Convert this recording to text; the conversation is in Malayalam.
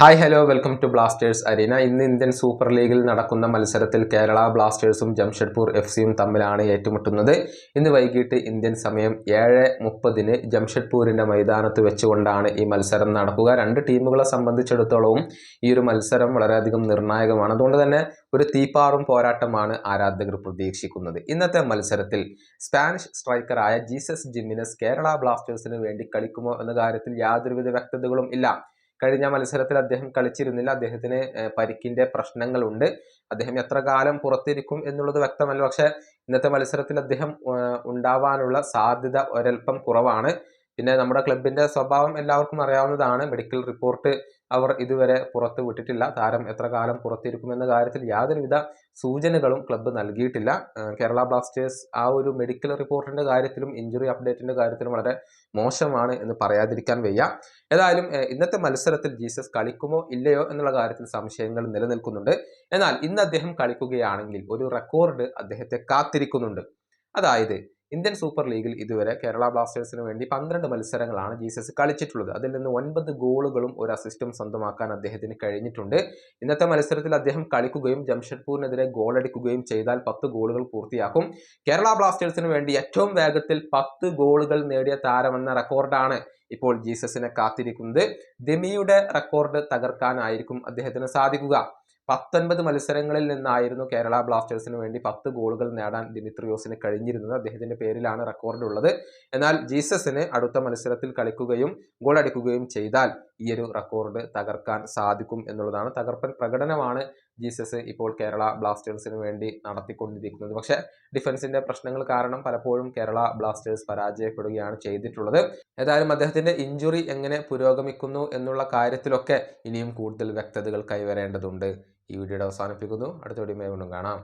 Hi hello welcome to Blasters arena. ഇന്ന് ഇന്ത്യൻ സൂപ്പർ ലീഗിൽ നടക്കുന്ന മത്സരത്തിൽ കേരള ബ്ലാസ്റ്റേഴ്സും ജംഷഡ്പൂർ എഫ്സിയും തമ്മിലാണ് ഏറ്റുമുട്ടുന്നത്. ഇന്ന് വൈകിട്ട് ഇന്ത്യൻ സമയം 7:30 ജംഷഡ്പൂരിൻ്റെ മൈതാനത്ത് വെച്ചുകൊണ്ടാണ് ഈ മത്സരം നടക്കുക. രണ്ട് ടീമുകളെ സംബന്ധിച്ചിടത്തോളവും ഈ ഒരു മത്സരം വളരെയധികം നിർണായകമാണ്. അതുകൊണ്ട് തന്നെ ഒരു തീപ്പാറും പോരാട്ടമാണ് ആരാധകർ പ്രതീക്ഷിക്കുന്നത്. ഇന്നത്തെ മത്സരത്തിൽ സ്പാനിഷ് സ്ട്രൈക്കറായ ജീസസ് ജിമിനസ് കേരള ബ്ലാസ്റ്റേഴ്സിന് വേണ്ടി കളിക്കുമോ എന്ന കാര്യത്തിൽ യാതൊരുവിധ വ്യക്തതകളും ഇല്ല. കഴിഞ്ഞ മത്സരത്തിൽ അദ്ദേഹം കളിച്ചിരുന്നില്ല. അദ്ദേഹത്തിന് പരിക്കിന്റെ പ്രശ്നങ്ങളുണ്ട്. അദ്ദേഹം എത്ര കാലം പുറത്തിരിക്കും എന്നുള്ളത് വ്യക്തമല്ല. പക്ഷെ ഇന്നത്തെ മത്സരത്തിൽ അദ്ദേഹം ഉണ്ടാവാനുള്ള സാധ്യത ഒരൽപ്പം കുറവാണ്. പിന്നെ നമ്മുടെ ക്ലബിന്റെ സ്വഭാവം എല്ലാവർക്കും അറിയാവുന്നതാണ്. മെഡിക്കൽ റിപ്പോർട്ട് അവർ ഇതുവരെ പുറത്തു വിട്ടിട്ടില്ല. താരം എത്ര കാലം പുറത്തിരിക്കുമെന്ന കാര്യത്തിൽ യാതൊരുവിധ സൂചനകളും ക്ലബ്ബ് നൽകിയിട്ടില്ല. കേരള ബ്ലാസ്റ്റേഴ്സ് ആ ഒരു മെഡിക്കൽ റിപ്പോർട്ടിന്റെ കാര്യത്തിലും ഇഞ്ചുറി അപ്ഡേറ്റിന്റെ കാര്യത്തിലും വളരെ മോശമാണ് എന്ന് പറയാതിരിക്കാൻ വയ്യ. ഏതായാലും ഇന്നത്തെ മത്സരത്തിൽ ജീസസ് കളിക്കുമോ ഇല്ലയോ എന്നുള്ള കാര്യത്തിൽ സംശയങ്ങൾ നിലനിൽക്കുന്നുണ്ട്. എന്നാൽ ഇന്ന് അദ്ദേഹം കളിക്കുകയാണെങ്കിൽ ഒരു റെക്കോർഡ് അദ്ദേഹത്തെ കാത്തിരിക്കുന്നുണ്ട്. അതായത് ഇന്ത്യൻ സൂപ്പർ ലീഗിൽ ഇതുവരെ കേരള ബ്ലാസ്റ്റേഴ്സിന് വേണ്ടി 12 മത്സരങ്ങളാണ് ജീസസ് കളിച്ചിട്ടുള്ളത്. അതിൽ നിന്ന് 9 ഗോളുകളും ഒരു അസിസ്റ്റും സ്വന്തമാക്കാൻ അദ്ദേഹത്തിന് കഴിഞ്ഞിട്ടുണ്ട്. ഇന്നത്തെ മത്സരത്തിൽ അദ്ദേഹം കളിക്കുകയും ജംഷഡ്പൂരിനെതിരെ ഗോളടിക്കുകയും ചെയ്താൽ 10 ഗോളുകൾ പൂർത്തിയാക്കും. കേരള ബ്ലാസ്റ്റേഴ്സിന് വേണ്ടി ഏറ്റവും വേഗത്തിൽ 10 ഗോളുകൾ നേടിയ താരമെന്ന റെക്കോർഡാണ് ഇപ്പോൾ ജീസസിനെ കാത്തിരിക്കുന്നത്. ഡെമിയുടെ റെക്കോർഡ് തകർക്കാനായിരിക്കും അദ്ദേഹത്തിന് സാധിക്കുക. 19 മത്സരങ്ങളിൽ നിന്നായിരുന്നു കേരള ബ്ലാസ്റ്റേഴ്സിന് വേണ്ടി 10 ഗോളുകൾ നേടാൻ ദിമിത്രിയോസിന് കഴിഞ്ഞിരുന്നത്. അദ്ദേഹത്തിന്റെ പേരിലാണ് റെക്കോർഡ് ഉള്ളത്. എന്നാൽ ജീസസിന് അടുത്ത മത്സരത്തിൽ കളിക്കുകയും ഗോൾ അടിക്കുകയും ചെയ്താൽ ഈ ഒരു റെക്കോർഡ് തകർക്കാൻ സാധിക്കും എന്നുള്ളതാണ്. തകർപ്പൻ പ്രകടനമാണ് ജീസസ് ഇപ്പോൾ കേരള ബ്ലാസ്റ്റേഴ്സിന് വേണ്ടി നടത്തിക്കൊണ്ടിരിക്കുന്നത്. പക്ഷേ ഡിഫൻസിന്റെ പ്രശ്നങ്ങൾ കാരണം പലപ്പോഴും കേരള ബ്ലാസ്റ്റേഴ്സ് പരാജയപ്പെടുകയാണ് ചെയ്തിട്ടുള്ളത്. ഏതായാലും അദ്ദേഹത്തിന്റെ ഇഞ്ചുറി എങ്ങനെ പുരോഗമിക്കുന്നു എന്നുള്ള കാര്യത്തിലൊക്കെ ഇനിയും കൂടുതൽ വ്യക്തതകൾ കൈവരേണ്ടതുണ്ട്. ഈ വീഡിയോ അവസാനിപ്പിക്കുന്നു. അടുത്ത വീഡിയോയുമായി വീണ്ടും കാണാം.